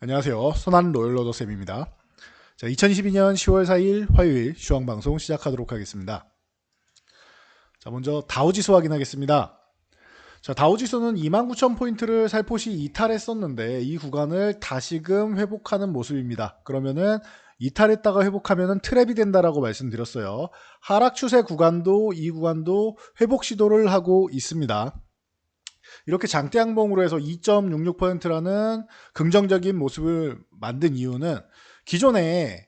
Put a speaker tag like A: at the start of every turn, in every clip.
A: 안녕하세요. 손한 로열러더쌤입니다. 자, 2022년 10월 4일 화요일 주황방송 시작하도록 하겠습니다. 자, 먼저 다우지수 확인하겠습니다. 자, 다우지수는 29,000포인트를 살포시 이탈했었는데 이 구간을 다시금 회복하는 모습입니다. 그러면은 이탈했다가 회복하면은 트랩이 된다라고 말씀드렸어요. 하락 추세 구간도 이 구간도 회복 시도를 하고 있습니다. 이렇게 장대 양봉으로 해서 2.66%라는 긍정적인 모습을 만든 이유는 기존에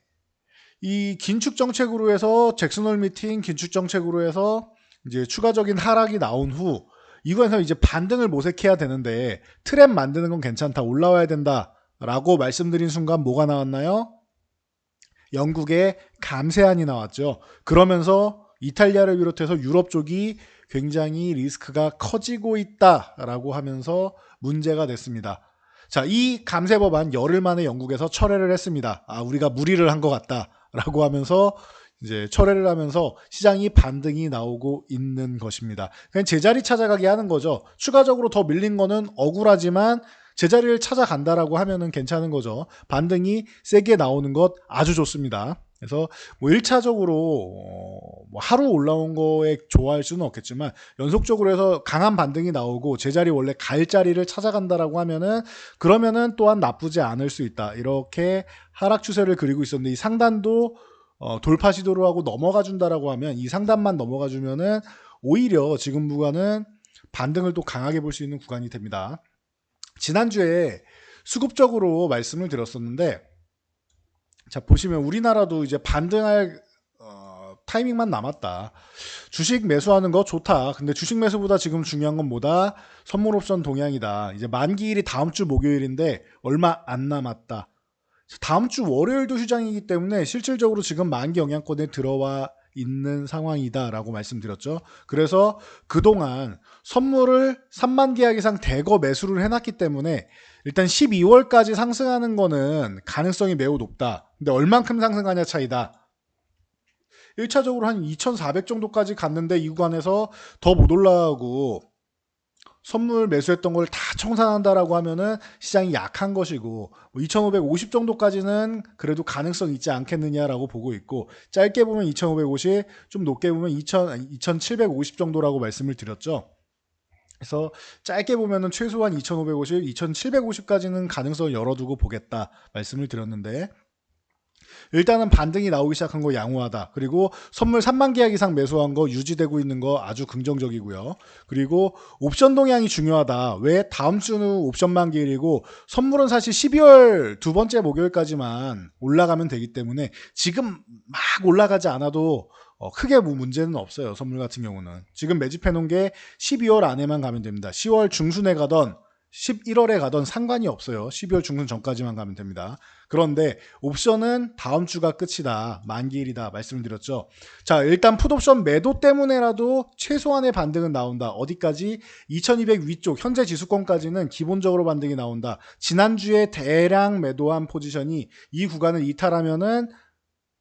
A: 이 긴축 정책으로 해서 잭슨홀 미팅 긴축 정책으로 해서 이제 추가적인 하락이 나온 후 이거에서 이제 반등을 모색해야 되는데 트랩 만드는 건 괜찮다, 올라와야 된다라고 말씀드린 순간 뭐가 나왔나요? 영국의 감세안이 나왔죠. 그러면서 이탈리아를 비롯해서 유럽 쪽이 굉장히 리스크가 커지고 있다라고 하면서 문제가 됐습니다. 자, 이 감세 법안 열흘 만에 영국에서 철회를 했습니다. 우리가 무리를 한 것 같다라고 하면서 이제 철회를 하면서 시장이 반등이 나오고 있는 것입니다. 그냥 제자리 찾아가게 하는 거죠. 추가적으로 더 밀린 거는 억울하지만 제자리를 찾아간다라고 하면은 괜찮은 거죠. 반등이 세게 나오는 것 아주 좋습니다. 그래서 뭐 1차적으로 뭐 하루 올라온 거에 좋아할 수는 없겠지만 연속적으로 해서 강한 반등이 나오고 제자리 원래 갈 자리를 찾아간다라고 하면은 그러면은 또한 나쁘지 않을 수 있다. 이렇게 하락 추세를 그리고 있었는데 이 상단도 돌파 시도를 하고 넘어가 준다라고 하면 이 상단만 넘어가 주면은 오히려 지금 구간은 반등을 또 강하게 볼 수 있는 구간이 됩니다. 지난주에 수급적으로 말씀을 드렸었는데 자 보시면 우리나라도 이제 반등할 타이밍만 남았다. 주식 매수하는 거 좋다. 근데 주식 매수보다 지금 중요한 건 뭐다? 선물옵션 동향이다. 이제 만기일이 다음 주 목요일인데 얼마 안 남았다. 다음 주 월요일도 휴장이기 때문에 실질적으로 지금 만기 영향권에 들어와 있는 상황이다라고 말씀드렸죠. 그래서 그동안 선물을 3만 계약 이상 대거 매수를 해놨기 때문에 일단 12월까지 상승하는 거는 가능성이 매우 높다. 근데 얼만큼 상승하냐 차이다. 1차적으로 한 2,400 정도까지 갔는데 이 구간에서 더 못 올라가고 선물 매수했던 걸 다 청산한다라고 하면은 시장이 약한 것이고 2,550 정도까지는 그래도 가능성 있지 않겠느냐라고 보고 있고 짧게 보면 2,550, 좀 높게 보면 2,750 정도라고 말씀을 드렸죠. 그래서 짧게 보면은 최소한 2,550, 2,750까지는 가능성을 열어두고 보겠다 말씀을 드렸는데 일단은 반등이 나오기 시작한 거 양호하다. 그리고 선물 3만 계약 이상 매수한 거 유지되고 있는 거 아주 긍정적이고요. 그리고 옵션 동향이 중요하다. 왜? 다음 주는 옵션 만기일이고 선물은 사실 12월 두 번째 목요일까지만 올라가면 되기 때문에 지금 막 올라가지 않아도 크게 뭐 문제는 없어요. 선물 같은 경우는. 지금 매집해 놓은 게 12월 안에만 가면 됩니다. 10월 중순에 가던 11월에 가던 상관이 없어요. 12월 중순 전까지만 가면 됩니다. 그런데 옵션은 다음 주가 끝이다. 만기일이다. 말씀드렸죠. 자, 일단 풋옵션 매도 때문에라도 최소한의 반등은 나온다. 어디까지? 2200 위쪽 현재 지수권까지는 기본적으로 반등이 나온다. 지난주에 대량 매도한 포지션이 이 구간을 이탈하면은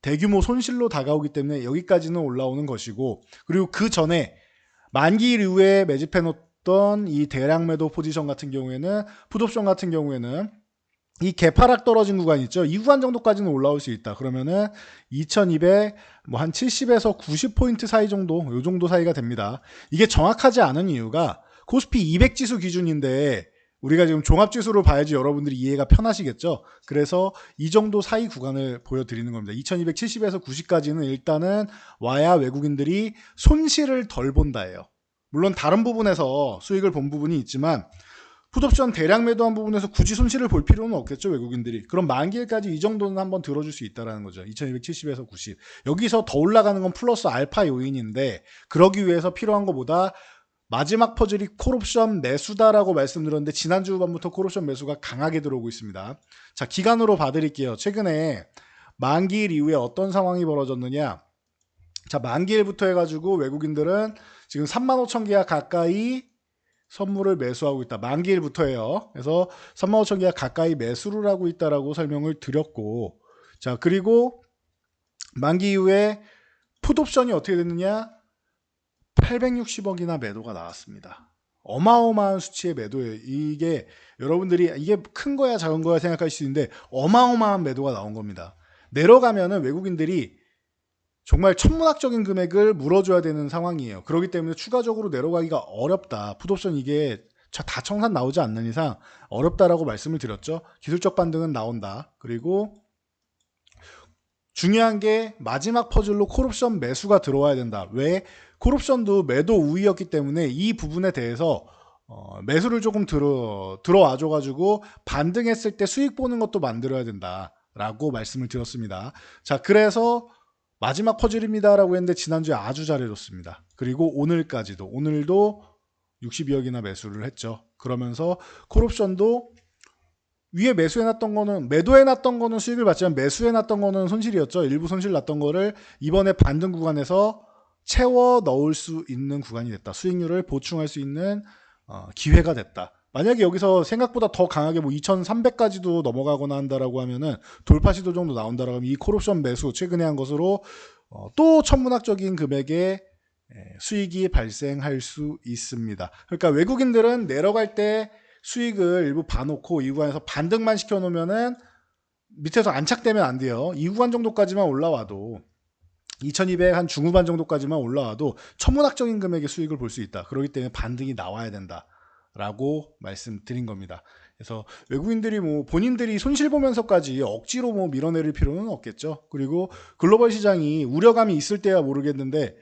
A: 대규모 손실로 다가오기 때문에 여기까지는 올라오는 것이고 그리고 그 전에 만기일 이후에 매집해 놓던 이 대량 매도 포지션 같은 경우에는 풋옵션 같은 경우에는 이 개파락 떨어진 구간 있죠. 이 구간 정도까지는 올라올 수 있다. 그러면은 2200 뭐 한 70에서 90포인트 사이 정도, 요 정도 사이가 됩니다. 이게 정확하지 않은 이유가 코스피 200 지수 기준인데 우리가 지금 종합지수로 봐야지 여러분들이 이해가 편하시겠죠. 그래서 이 정도 사이 구간을 보여드리는 겁니다. 2270에서 90까지는 일단은 와야 외국인들이 손실을 덜 본다예요. 물론 다른 부분에서 수익을 본 부분이 있지만 풋옵션 대량 매도한 부분에서 굳이 손실을 볼 필요는 없겠죠, 외국인들이. 그럼 만기일까지 이 정도는 한번 들어줄 수 있다는 거죠. 2270에서 90. 여기서 더 올라가는 건 플러스 알파 요인인데 그러기 위해서 필요한 것보다 마지막 퍼즐이 콜옵션 매수다라고 말씀드렸는데 지난주 후반부터 콜옵션 매수가 강하게 들어오고 있습니다. 자, 기간으로 봐드릴게요. 최근에 만기일 이후에 어떤 상황이 벌어졌느냐. 자, 만기일부터 해가지고 외국인들은 지금 35,000 계약 가까이 선물을 매수하고 있다. 만기일부터예요. 그래서 35,000 계약 가까이 매수를 하고 있다라고 설명을 드렸고 자, 그리고 만기 이후에 풋옵션이 어떻게 됐느냐. 860억이나 매도가 나왔습니다. 어마어마한 수치의 매도예요. 이게 여러분들이 이게 큰 거야 작은 거야 생각할 수 있는데 어마어마한 매도가 나온 겁니다. 내려가면은 외국인들이 정말 천문학적인 금액을 물어줘야 되는 상황이에요. 그렇기 때문에 추가적으로 내려가기가 어렵다. 풋옵션 이게 다 청산 나오지 않는 이상 어렵다라고 말씀을 드렸죠. 기술적 반등은 나온다. 그리고 중요한 게 마지막 퍼즐로 콜옵션 매수가 들어와야 된다. 왜? 콜옵션도 매도 우위였기 때문에 이 부분에 대해서 매수를 조금 들어와 줘가지고 반등했을 때 수익 보는 것도 만들어야 된다라고 말씀을 드렸습니다. 자, 그래서 마지막 퍼즐입니다라고 했는데 지난주에 아주 잘해줬습니다. 그리고 오늘도 62억이나 매수를 했죠. 그러면서 콜옵션도 위에 매도해놨던 거는 수익을 받지만 매수해놨던 거는 손실이었죠. 일부 손실 났던 거를 이번에 반등 구간에서 채워 넣을 수 있는 구간이 됐다. 수익률을 보충할 수 있는 기회가 됐다. 만약에 여기서 생각보다 더 강하게 2300까지도 넘어가거나 한다라고 하면은 돌파 시도 정도 나온다라고 하면 이 콜옵션 매수 최근에 한 것으로 또 천문학적인 금액의 수익이 발생할 수 있습니다. 그러니까 외국인들은 내려갈 때 수익을 일부 봐놓고 이 구간에서 반등만 시켜놓으면은 밑에서 안착되면 안 돼요. 이 구간 정도까지만 올라와도 2200 한 중후반 정도까지만 올라와도 천문학적인 금액의 수익을 볼 수 있다. 그렇기 때문에 반등이 나와야 된다라고 말씀드린 겁니다. 그래서 외국인들이 본인들이 손실 보면서까지 억지로 밀어내릴 필요는 없겠죠. 그리고 글로벌 시장이 우려감이 있을 때야 모르겠는데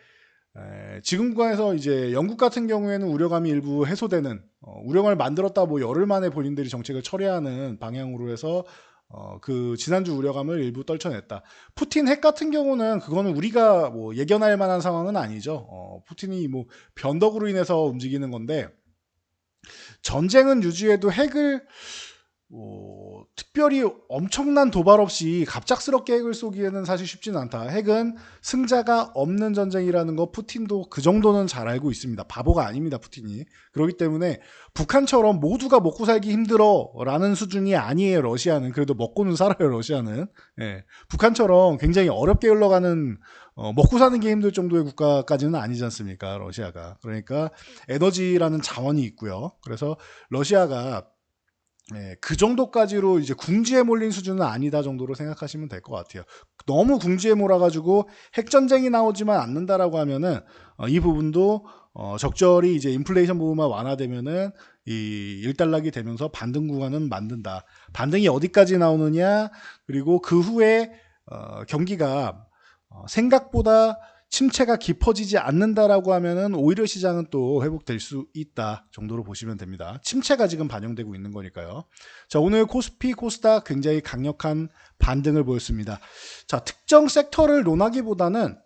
A: 지금 구간에서 이제 영국 같은 경우에는 우려감이 일부 해소되는 우려감을 만들었다 열흘 만에 본인들이 정책을 처리하는 방향으로 해서 그 지난주 우려감을 일부 떨쳐냈다. 푸틴 핵 같은 경우는 그거는 우리가 예견할 만한 상황은 아니죠. 푸틴이 변덕으로 인해서 움직이는 건데 전쟁은 유지해도 핵을 특별히 엄청난 도발 없이 갑작스럽게 핵을 쏘기에는 사실 쉽지는 않다. 핵은 승자가 없는 전쟁이라는 거 푸틴도 그 정도는 잘 알고 있습니다. 바보가 아닙니다, 푸틴이. 그렇기 때문에 북한처럼 모두가 먹고 살기 힘들어라는 수준이 아니에요, 러시아는. 그래도 먹고는 살아요, 러시아는. 예. 북한처럼 굉장히 어렵게 흘러가는 먹고 사는 게 힘들 정도의 국가까지는 아니지 않습니까, 러시아가. 그러니까 에너지라는 자원이 있고요. 그래서 러시아가 그 정도까지로 이제 궁지에 몰린 수준은 아니다 정도로 생각하시면 될 것 같아요. 너무 궁지에 몰아가지고 핵전쟁이 나오지만 않는다라고 하면은 이 부분도 적절히 이제 인플레이션 부분만 완화되면은 이 1달러기 되면서 반등 구간은 만든다. 반등이 어디까지 나오느냐, 그리고 그 후에 경기가 생각보다 침체가 깊어지지 않는다라고 하면은 오히려 시장은 또 회복될 수 있다 정도로 보시면 됩니다. 침체가 지금 반영되고 있는 거니까요. 자, 오늘 코스피, 코스닥 굉장히 강력한 반등을 보였습니다. 자, 특정 섹터를 논하기보다는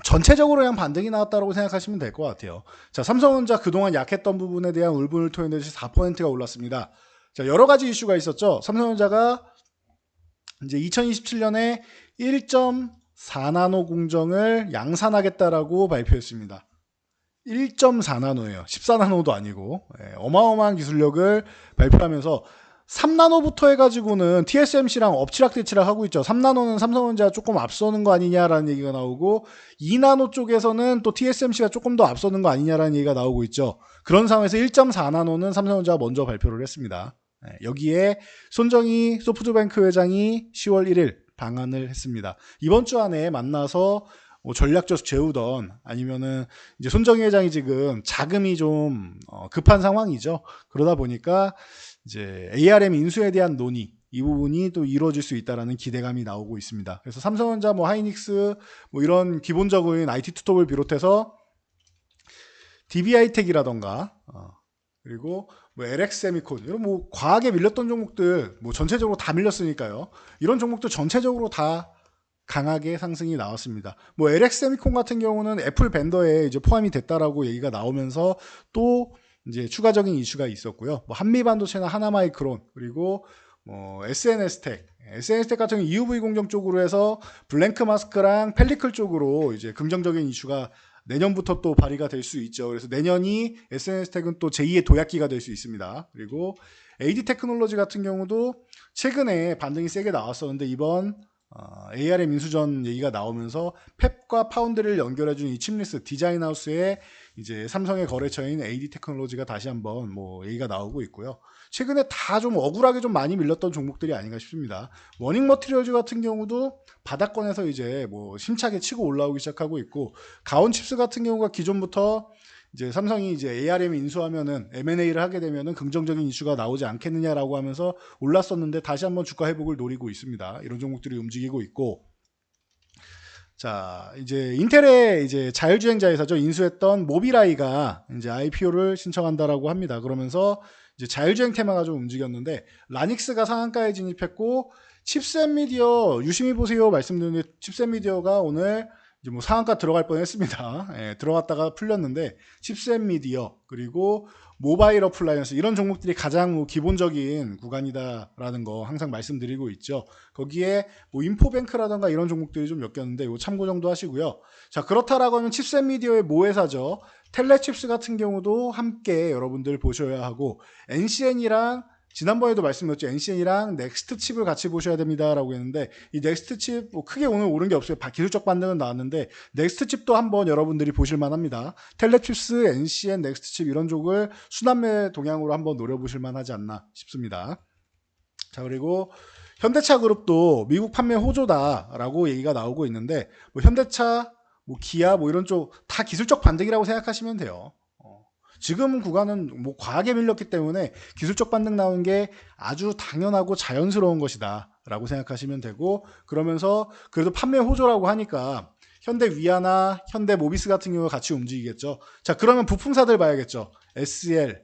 A: 전체적으로 그냥 반등이 나왔다고 생각하시면 될 것 같아요. 자, 삼성전자 그동안 약했던 부분에 대한 울분을 토해내듯이 4%가 올랐습니다. 자, 여러 가지 이슈가 있었죠. 삼성전자가 이제 2027년에 1.4나노 공정을 양산하겠다라고 발표했습니다. 1.4나노예요. 14나노도 아니고 어마어마한 기술력을 발표하면서 3나노부터 해가지고는 TSMC랑 엎치락뒤치락 하고 있죠. 3나노는 삼성전자가 조금 앞서는 거 아니냐라는 얘기가 나오고 2나노 쪽에서는 또 TSMC가 조금 더 앞서는 거 아니냐라는 얘기가 나오고 있죠. 그런 상황에서 1.4나노는 삼성전자가 먼저 발표를 했습니다. 여기에 손정희 소프트뱅크 회장이 10월 1일 방한을 했습니다. 이번 주 안에 만나서 전략적 재우던 아니면은 이제 손정희 회장이 지금 자금이 좀 급한 상황이죠. 그러다 보니까 이제 ARM 인수에 대한 논의 이 부분이 또 이루어질 수 있다라는 기대감이 나오고 있습니다. 그래서 삼성전자, 하이닉스 이런 기본적인 IT 투톱을 비롯해서 DB하이텍이라던가 그리고 LX세미콘 이런 과하게 밀렸던 종목들 전체적으로 다 밀렸으니까요. 이런 종목들 전체적으로 다 강하게 상승이 나왔습니다. LX세미콘 같은 경우는 애플 벤더에 이제 포함이 됐다라고 얘기가 나오면서 또 이제 추가적인 이슈가 있었고요. 한미반도체나 하나마이크론 그리고 SNS텍 같은 경우 EUV 공정 쪽으로 해서 블랭크 마스크랑 펠리클 쪽으로 이제 긍정적인 이슈가 내년부터 또 발휘가 될 수 있죠. 그래서 내년이 SNS텍은 또 제2의 도약기가 될 수 있습니다. 그리고 AD 테크놀로지 같은 경우도 최근에 반등이 세게 나왔었는데 이번 ARM 인수전 얘기가 나오면서 펩과 파운드를 연결해준 이 칩리스 디자인하우스의 이제 삼성의 거래처인 AD 테크놀로지가 다시 한번 뭐 얘기가 나오고 있고요. 최근에 다 좀 억울하게 좀 많이 밀렸던 종목들이 아닌가 싶습니다. 워닝 머티리얼즈 같은 경우도 바닥권에서 이제 뭐 심차게 치고 올라오기 시작하고 있고, 가온칩스 같은 경우가 기존부터 이제 삼성이 이제 ARM 인수하면은 M&A를 하게 되면은 긍정적인 이슈가 나오지 않겠느냐라고 하면서 올랐었는데 다시 한번 주가 회복을 노리고 있습니다. 이런 종목들이 움직이고 있고, 자, 이제 인텔의 이제 자율주행자 회사죠. 인수했던 모비라이가 이제 IPO를 신청한다라고 합니다. 그러면서 이제 자율주행 테마가 좀 움직였는데, 라닉스가 상한가에 진입했고, 칩셋 미디어 유심히 보세요 말씀드렸는데, 칩셋 미디어가 오늘 이제 뭐 상한가 들어갈 뻔했습니다. 예, 들어갔다가 풀렸는데, 칩셋 미디어 그리고 모바일 어플라이언스 이런 종목들이 가장 뭐 기본적인 구간이다라는 거 항상 말씀드리고 있죠. 거기에 뭐 인포뱅크라던가 이런 종목들이 좀 엮였는데 이거 참고 정도 하시고요. 자, 그렇다라고 하면 칩셋 미디어의 모회사죠. 텔레칩스 같은 경우도 함께 여러분들 보셔야 하고, NCN이랑 지난번에도 말씀드렸죠. NCN이랑 넥스트 칩을 같이 보셔야 됩니다라고 했는데, 이 넥스트 칩 뭐 크게 오늘 오른 게 없어요. 기술적 반등은 나왔는데 넥스트 칩도 한번 여러분들이 보실 만합니다. 텔레칩스, NCN, 넥스트 칩 이런 쪽을 순환매 동향으로 한번 노려보실 만하지 않나 싶습니다. 자, 그리고 현대차 그룹도 미국 판매 호조다라고 얘기가 나오고 있는데, 뭐 현대차, 뭐 기아, 뭐 이런 쪽 다 기술적 반등이라고 생각하시면 돼요. 지금 구간은 뭐 과하게 밀렸기 때문에 기술적 반등 나온 게 아주 당연하고 자연스러운 것이다 라고 생각하시면 되고, 그러면서 그래도 판매 호조라고 하니까 현대 위아나 현대 모비스 같은 경우 같이 움직이겠죠. 자, 그러면 부품사들 봐야겠죠. SL,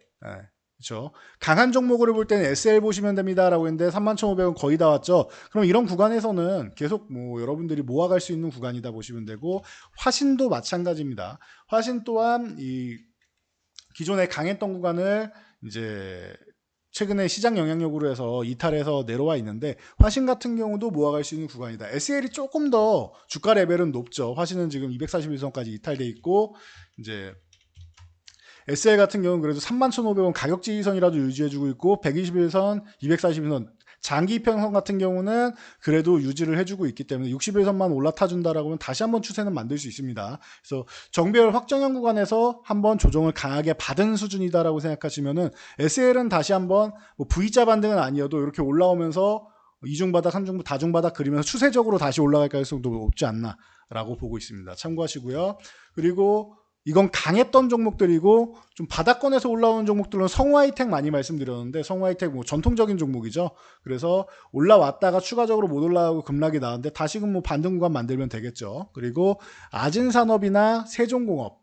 A: 그렇죠. 강한 종목으로 볼 때는 SL 보시면 됩니다 라고 했는데 31,500원 거의 다 왔죠. 그럼 이런 구간에서는 계속 뭐 여러분들이 모아갈 수 있는 구간이다 보시면 되고, 화신도 마찬가지입니다. 화신 또한 이 기존에 강했던 구간을 이제 최근에 시장 영향력으로 해서 이탈해서 내려와 있는데, 화신 같은 경우도 모아갈 수 있는 구간이다. SL이 조금 더 주가 레벨은 높죠. 화신은 지금 241선까지 이탈돼 있고, 이제 SL 같은 경우는 그래도 31,500원 가격 지지선이라도 유지해주고 있고, 121선, 241선 장기 평선 같은 경우는 그래도 유지를 해주고 있기 때문에 61선만 올라타준다라고 하면 다시 한번 추세는 만들 수 있습니다. 그래서 정배열 확정형 구간에서 한번 조정을 강하게 받은 수준이다라고 생각하시면은, SL은 다시 한번 뭐 V자 반등은 아니어도 이렇게 올라오면서 이중바닥, 삼중바닥, 다중바닥 그리면서 추세적으로 다시 올라갈 가능성도 높지 않나라고 보고 있습니다. 참고하시고요. 그리고 이건 강했던 종목들이고, 좀 바닥권에서 올라오는 종목들은 성우하이텍 많이 말씀드렸는데, 성우하이텍 뭐 전통적인 종목이죠. 그래서 올라왔다가 추가적으로 못 올라가고 급락이 나왔는데 다시금 뭐 반등 구간 만들면 되겠죠. 그리고 아진산업이나 세종공업,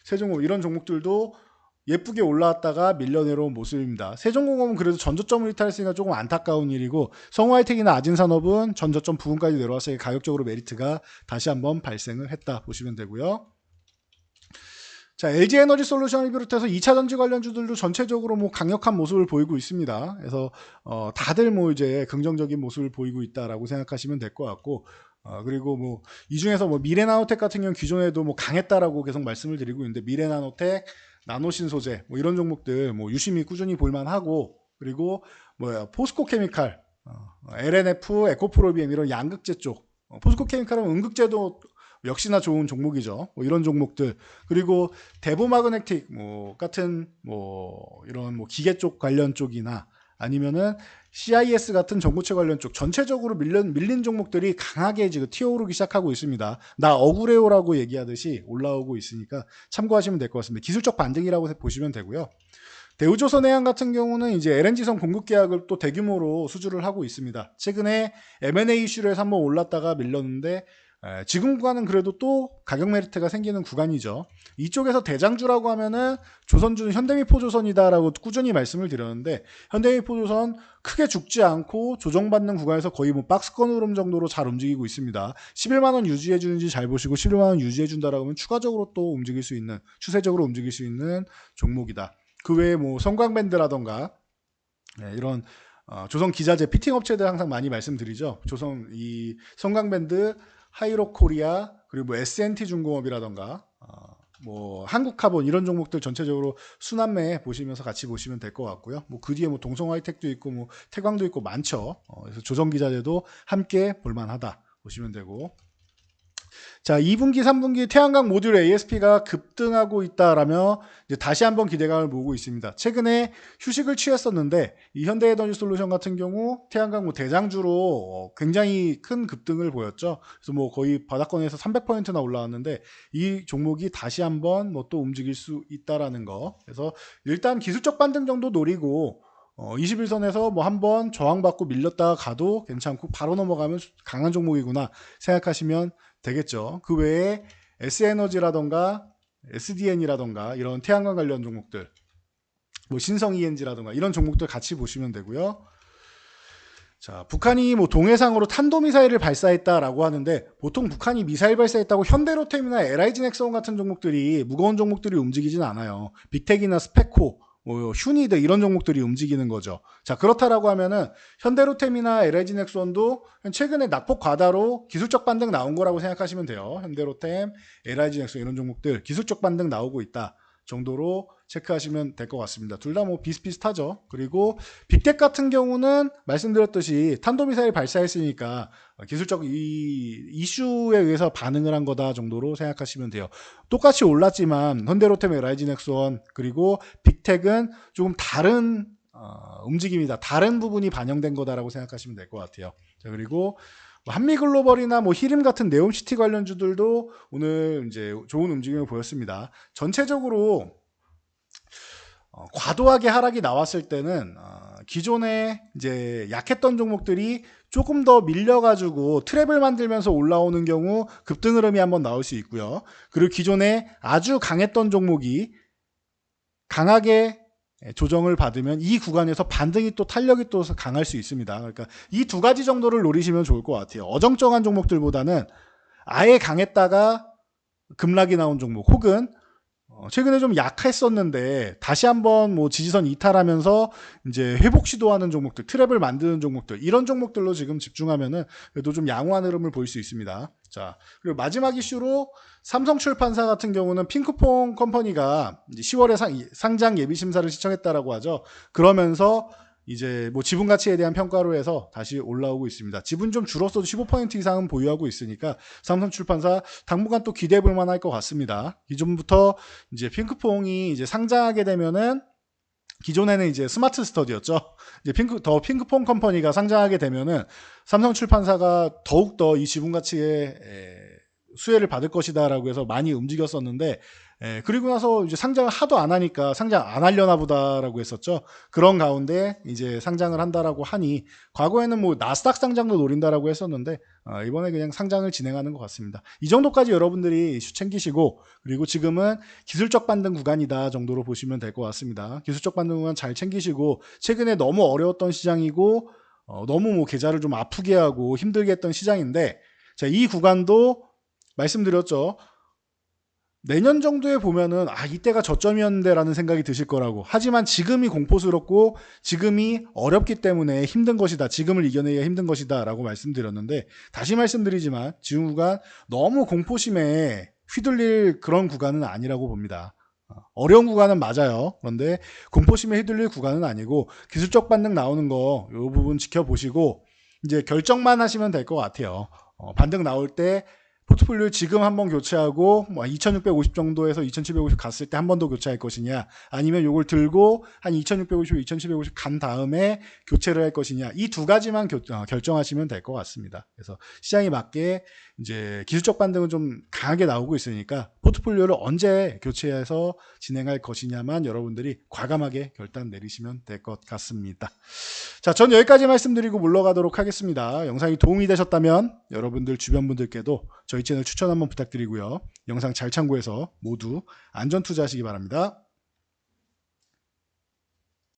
A: 세종공업 이런 종목들도 예쁘게 올라왔다가 밀려 내려온 모습입니다. 세종공업은 그래도 전저점을 이탈했으니까 조금 안타까운 일이고, 성우하이텍이나 아진산업은 전저점 부근까지 내려왔으니 가격적으로 메리트가 다시 한번 발생을 했다 보시면 되고요. 자, LG에너지솔루션을 비롯해서 2차전지 관련주들도 전체적으로 뭐 강력한 모습을 보이고 있습니다. 그래서 다들 뭐 이제 긍정적인 모습을 보이고 있다라고 생각하시면 될 것 같고, 그리고 뭐 이 중에서 뭐 미래나노텍 같은 경우는 기존에도 뭐 강했다라고 계속 말씀을 드리고 있는데, 미래나노텍, 나노신소재 뭐 이런 종목들 뭐 유심히 꾸준히 볼만하고, 그리고 뭐야 포스코케미칼, LNF, 에코프로비엠 이런 양극재 쪽, 포스코케미칼은 음극재도 역시나 좋은 종목이죠. 뭐 이런 종목들, 그리고 대보마그네틱 뭐 같은 뭐 이런 뭐 기계 쪽 관련 쪽이나 아니면은 CIS 같은 전고체 관련 쪽 전체적으로 밀린 종목들이 강하게 지금 튀어오르기 시작하고 있습니다. 나 억울해요라고 얘기하듯이 올라오고 있으니까 참고하시면 될 것 같습니다. 기술적 반등이라고 보시면 되고요. 대우조선해양 같은 경우는 이제 LNG선 공급 계약을 또 대규모로 수주를 하고 있습니다. 최근에 M&A 이슈로 해서 한번 올랐다가 밀렸는데, 지금 구간은 그래도 또 가격 메리트가 생기는 구간이죠. 이쪽에서 대장주라고 하면은 조선주는 현대미포조선이다라고 꾸준히 말씀을 드렸는데, 현대미포조선 크게 죽지 않고 조정받는 구간에서 거의 뭐 박스권 흐름 정도로 잘 움직이고 있습니다. 11만원 유지해주는지 잘 보시고, 11만원 유지해준다라고 하면 추가적으로 또 움직일 수 있는, 추세적으로 움직일 수 있는 종목이다. 그 외에 뭐 성광밴드라던가 이런 조선 기자재 피팅 업체들 항상 많이 말씀드리죠. 조선 이 성광밴드, 하이로코리아, 그리고 뭐 S&T 중공업이라던가 뭐 한국카본 이런 종목들 전체적으로 순환매 보시면서 같이 보시면 될 것 같고요. 뭐 그 뒤에 뭐 동성하이텍도 있고 뭐 태광도 있고 많죠. 그래서 조정기자재도 함께 볼만하다 보시면 되고. 자, 2분기, 3분기 태양광 모듈 ASP가 급등하고 있다라며 이제 다시 한번 기대감을 모으고 있습니다. 최근에 휴식을 취했었는데 이 현대에너지솔루션 같은 경우 태양광 뭐 대장주로 굉장히 큰 급등을 보였죠. 그래서 뭐 거의 바닥권에서 300%나 올라왔는데 이 종목이 다시 한번 뭐 또 움직일 수 있다라는 거. 그래서 일단 기술적 반등 정도 노리고 21선에서 뭐 한번 저항받고 밀렸다가 가도 괜찮고 바로 넘어가면 강한 종목이구나 생각하시면 되겠죠. 그 외에 S에너지라던가 SDN이라던가 이런 태양광 관련 종목들, 뭐 신성 ENG라던가 이런 종목들 같이 보시면 되고요. 자, 북한이 뭐 동해상으로 탄도미사일을 발사했다라고 하는데 보통 북한이 미사일 발사했다고 현대로템이나 LIG넥스원 같은 종목들이 무거운 종목들이 움직이진 않아요. 빅텍이나 스페코 뭐 휴니드 이런 종목들이 움직이는 거죠. 자, 그렇다라고 하면은 현대로템이나 LIG넥스원도 최근에 낙폭 과다로 기술적 반등 나온 거라고 생각하시면 돼요. 현대로템, LIG넥스원 이런 종목들 기술적 반등 나오고 있다 정도로 체크하시면 될 것 같습니다. 둘 다 뭐 비슷비슷하죠. 그리고 빅텍 같은 경우는 말씀드렸듯이 탄도미사일 발사했으니까 기술적 이 이슈에 의해서 반응을 한 거다 정도로 생각하시면 돼요. 똑같이 올랐지만 현대로템, LIG넥스원 그리고 빅텍은 조금 다른 움직임이다. 다른 부분이 반영된 거다라고 생각하시면 될 것 같아요. 자, 그리고 한미글로벌이나 뭐 히림 같은 네옴시티 관련주들도 오늘 이제 좋은 움직임을 보였습니다. 전체적으로 과도하게 하락이 나왔을 때는 기존에 이제 약했던 종목들이 조금 더 밀려가지고 트랩을 만들면서 올라오는 경우 급등 흐름이 한번 나올 수 있고요. 그리고 기존에 아주 강했던 종목이 강하게 조정을 받으면 이 구간에서 반등이 또 탄력이 또 강할 수 있습니다. 그러니까 이 두 가지 정도를 노리시면 좋을 것 같아요. 어정쩡한 종목들보다는 아예 강했다가 급락이 나온 종목 혹은 최근에 좀 약했었는데 다시 한번 뭐 지지선 이탈하면서 이제 회복 시도하는 종목들, 트랩을 만드는 종목들 이런 종목들로 지금 집중하면은 그래도 좀 양호한 흐름을 볼 수 있습니다. 자, 그리고 마지막 이슈로 삼성출판사 같은 경우는 핑크퐁 컴퍼니가 이제 10월에 상장 예비 심사를 시청했다라고 하죠. 그러면서 이제 뭐 지분 가치에 대한 평가로 해서 다시 올라오고 있습니다. 지분 좀 줄었어도 15% 이상은 보유하고 있으니까 삼성출판사 당분간 또 기대해 볼 만할 것 같습니다. 기존부터 이제 핑크퐁이 이제 상장하게 되면은 기존에는 이제 스마트 스터디였죠. 이제 핑크퐁 컴퍼니가 상장하게 되면은 삼성출판사가 더욱더 이 지분 가치에 수혜를 받을 것이다라고 해서 많이 움직였었는데 그리고 나서 이제 상장을 하도 안 하니까 상장 안 하려나 보다라고 했었죠. 그런 가운데 이제 상장을 한다라고 하니 과거에는 뭐 나스닥 상장도 노린다라고 했었는데 이번에 그냥 상장을 진행하는 것 같습니다. 이 정도까지 여러분들이 이슈 챙기시고 그리고 지금은 기술적 반등 구간이다 정도로 보시면 될 것 같습니다. 기술적 반등 구간 잘 챙기시고 최근에 너무 어려웠던 시장이고 너무 뭐 계좌를 좀 아프게 하고 힘들게 했던 시장인데 자, 이 구간도 말씀드렸죠. 내년 정도에 보면은 이때가 저점이었는데 라는 생각이 드실 거라고. 하지만 지금이 공포스럽고 지금이 어렵기 때문에 힘든 것이다. 지금을 이겨내기가 힘든 것이다 라고 말씀드렸는데 다시 말씀드리지만 지금 구간 너무 공포심에 휘둘릴 그런 구간은 아니라고 봅니다. 어려운 구간은 맞아요. 그런데 공포심에 휘둘릴 구간은 아니고 기술적 반등 나오는 거 이 부분 지켜보시고 이제 결정만 하시면 될 것 같아요. 반등 나올 때 포트폴리오 지금 한번 교체하고 뭐 2650 정도에서 2750 갔을 때 한 번 더 교체할 것이냐 아니면 이걸 들고 한 2650, 2750 간 다음에 교체를 할 것이냐 이 두 가지만 결정하시면 될 것 같습니다. 그래서 시장에 맞게 이제 기술적 반등은 좀 강하게 나오고 있으니까 포트폴리오를 언제 교체해서 진행할 것이냐만 여러분들이 과감하게 결단 내리시면 될 것 같습니다. 자, 전 여기까지 말씀드리고 물러가도록 하겠습니다. 영상이 도움이 되셨다면 여러분들 주변 분들께도 저희 채널 추천 한번 부탁드리고요. 영상 잘 참고해서 모두 안전 투자하시기 바랍니다.